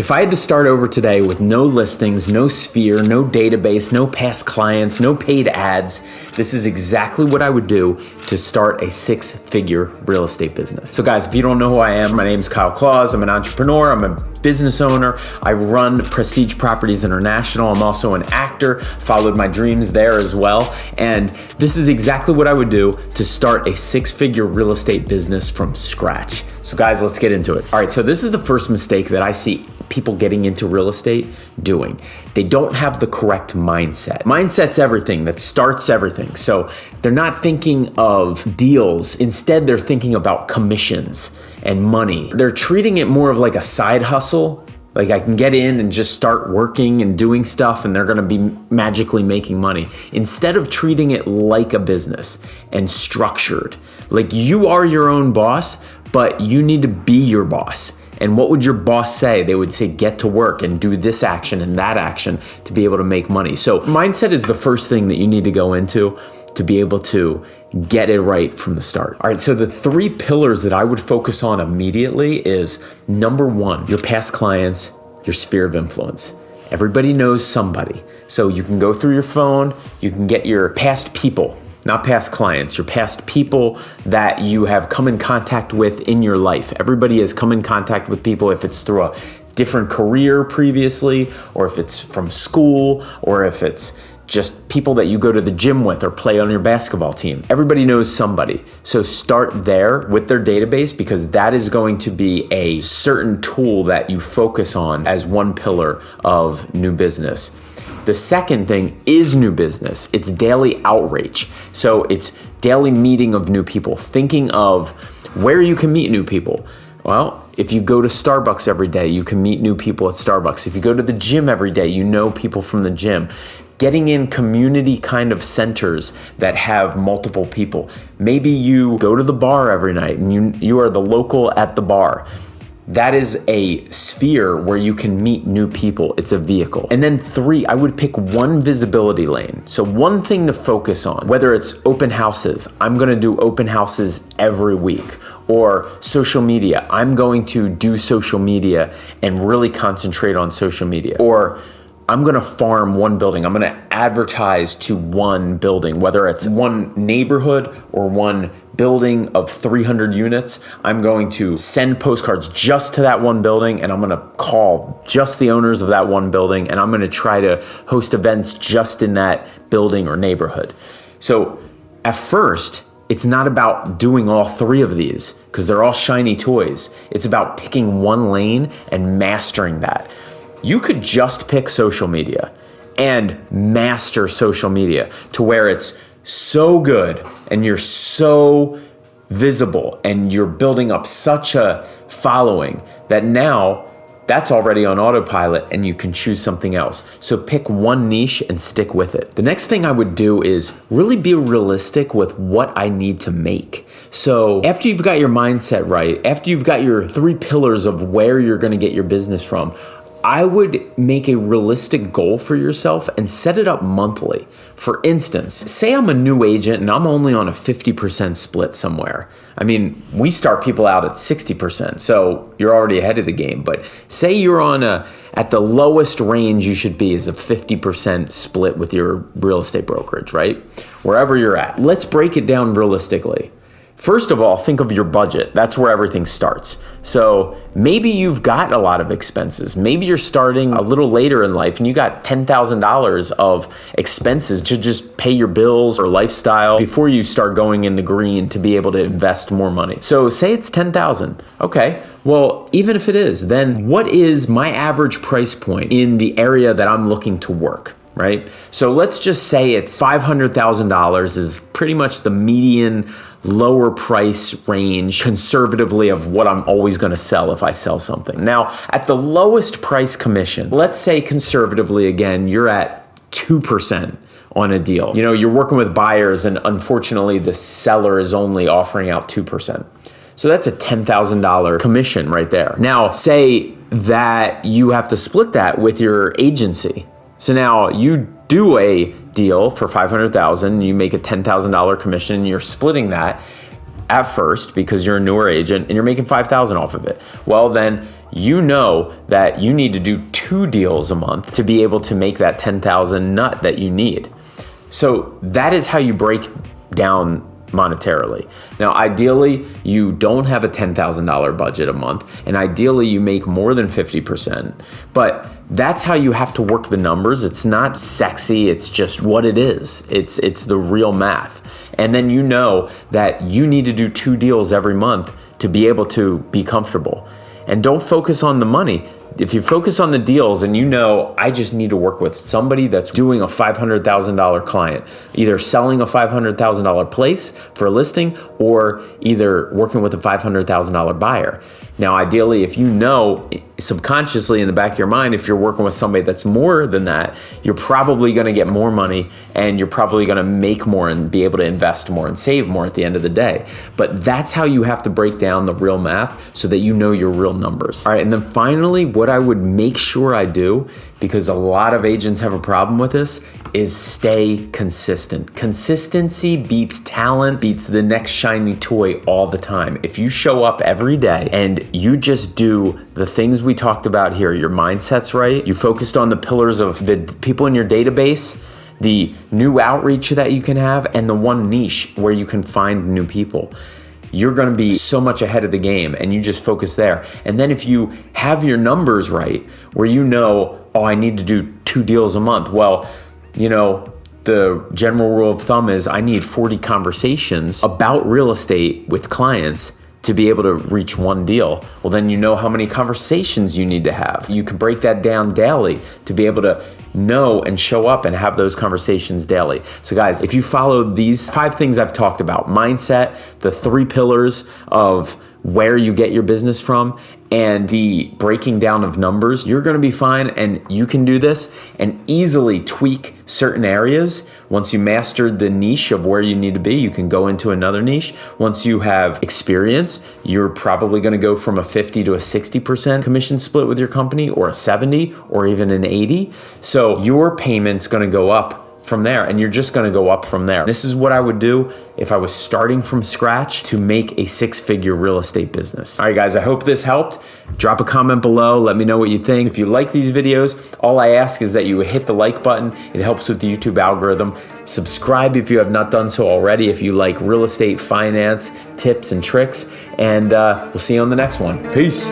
If I had to start over today with no listings, no sphere, no database, no past clients, no paid ads, this is exactly what I would do to start a six-figure real estate business. So guys, if you don't know who I am, my name is Kyle Claus. I'm an entrepreneur. I'm a business owner. I run Prestige Properties International. I'm also an actor, followed my dreams there as well. And this is exactly what I would do to start a six-figure real estate business from scratch. So guys, let's get into it. All right, so this is the first mistake that I see people getting into real estate doing. They don't have the correct mindset. Mindset's everything. That starts everything. So they're not thinking of deals. Instead, they're thinking about commissions and money. They're treating it more of like a side hustle. Like I can get in and just start working and doing stuff and they're gonna be magically making money. Instead of treating it like a business and structured. Like you are your own boss, but you need to be your boss. And what would your boss say? They would say, get to work and do this action and that action to be able to make money. So mindset is the first thing that you need to go into to be able to get it right from the start. All right, so the three pillars that I would focus on immediately is number one, your past clients, your sphere of influence. Everybody knows somebody. So you can go through your phone, you can get your past people, not past clients, your past people that you have come in contact with in your life. Everybody has come in contact with people, if it's through a different career previously, or if it's from school, or if it's just people that you go to the gym with or play on your basketball team. Everybody knows somebody. So start there with their database because that is going to be a certain tool that you focus on as one pillar of new business. The second thing is new business. It's daily outreach. So it's daily meeting of new people, thinking of where you can meet new people. Well, if you go to Starbucks every day, you can meet new people at Starbucks. If you go to the gym every day, you know people from the gym. Getting in community kind of centers that have multiple people. Maybe you go to the bar every night and you are the local at the bar. That is a sphere where you can meet new people. It's a vehicle. And then three, I would pick one visibility lane. So one thing to focus on, whether it's open houses, I'm gonna do open houses every week, or social media, I'm going to do social media and really concentrate on social media, or I'm gonna farm one building. I'm gonna advertise to one building, whether it's one neighborhood or one building of 300 units. I'm going to send postcards just to that one building and I'm gonna call just the owners of that one building and I'm gonna try to host events just in that building or neighborhood. So at first, it's not about doing all three of these because they're all shiny toys. It's about picking one lane and mastering that. You could just pick social media and master social media to where it's so good and you're so visible and you're building up such a following that now that's already on autopilot and you can choose something else. So pick one niche and stick with it. The next thing I would do is really be realistic with what I need to make. So after you've got your mindset right, after you've got your three pillars of where you're gonna get your business from, I would make a realistic goal for yourself and set it up monthly. For instance, say I'm a new agent and I'm only on a 50% split somewhere. I mean, we start people out at 60%, so you're already ahead of the game. But say you're on at the lowest range you should be is a 50% split with your real estate brokerage, right? Wherever you're at. Let's break it down realistically. First of all, think of your budget. That's where everything starts. So maybe you've got a lot of expenses. Maybe you're starting a little later in life and you got $10,000 of expenses to just pay your bills or lifestyle before you start going in the green to be able to invest more money. So say it's $10,000. Okay, well, even if it is, then what is my average price point in the area that I'm looking to work? Right? So let's just say it's $500,000 is pretty much the median lower price range conservatively of what I'm always going to sell if I sell something. Now, at the lowest price commission, let's say conservatively again, you're at 2% on a deal. You know, you're working with buyers and unfortunately the seller is only offering out 2%. So that's a $10,000 commission right there. Now, say that you have to split that with your agency. So now you do a deal for $500,000, you make a $10,000 commission, and you're splitting that at first because you're a newer agent and you're making $5,000 off of it. Well, then you know that you need to do 2 deals a month to be able to make that 10,000 nut that you need. So that is how you break down monetarily. Now, ideally, you don't have a $10,000 budget a month, and ideally you make more than 50%, but that's how you have to work the numbers. It's not sexy, it's just what it is. It's the real math. And then you know that you need to do 2 deals every month to be able to be comfortable. And don't focus on the money. If you focus on the deals and you know, I just need to work with somebody that's doing a $500,000 client, either selling a $500,000 place for a listing or either working with a $500,000 buyer. Now, ideally, if you know subconsciously in the back of your mind, if you're working with somebody that's more than that, you're probably gonna get more money and you're probably gonna make more and be able to invest more and save more at the end of the day. But that's how you have to break down the real math so that you know your real numbers. All right, and then finally, what I would make sure I do, because a lot of agents have a problem with this, is stay consistent. Consistency beats talent, beats the next shiny toy all the time. If you show up every day and you just do the things we talked about here, your mindset's right, you focused on the pillars of the people in your database, the new outreach that you can have, and the one niche where you can find new people, you're gonna be so much ahead of the game, and you just focus there. And then if you have your numbers right, where you know, oh, I need to do 2 deals a month. Well, you know, the general rule of thumb is I need 40 conversations about real estate with clients to be able to reach 1 deal. Well, then you know how many conversations you need to have. You can break that down daily to be able to know and show up and have those conversations daily. So guys, if you follow these 5 things I've talked about, mindset, the 3 pillars of where you get your business from, and the breaking down of numbers, you're gonna be fine, and you can do this and easily tweak certain areas. Once you mastered the niche of where you need to be, you can go into another niche. Once you have experience, you're probably gonna go from a 50 to a 60% commission split with your company, or a 70, or even an 80. So your payment's gonna go up from there, and you're just gonna go up from there. This is what I would do if I was starting from scratch to make a 6-figure real estate business. All right, guys, I hope this helped. Drop a comment below, let me know what you think. If you like these videos, all I ask is that you hit the like button. It helps with the YouTube algorithm. Subscribe if you have not done so already, if you like real estate finance tips and tricks, and we'll see you on the next one. Peace.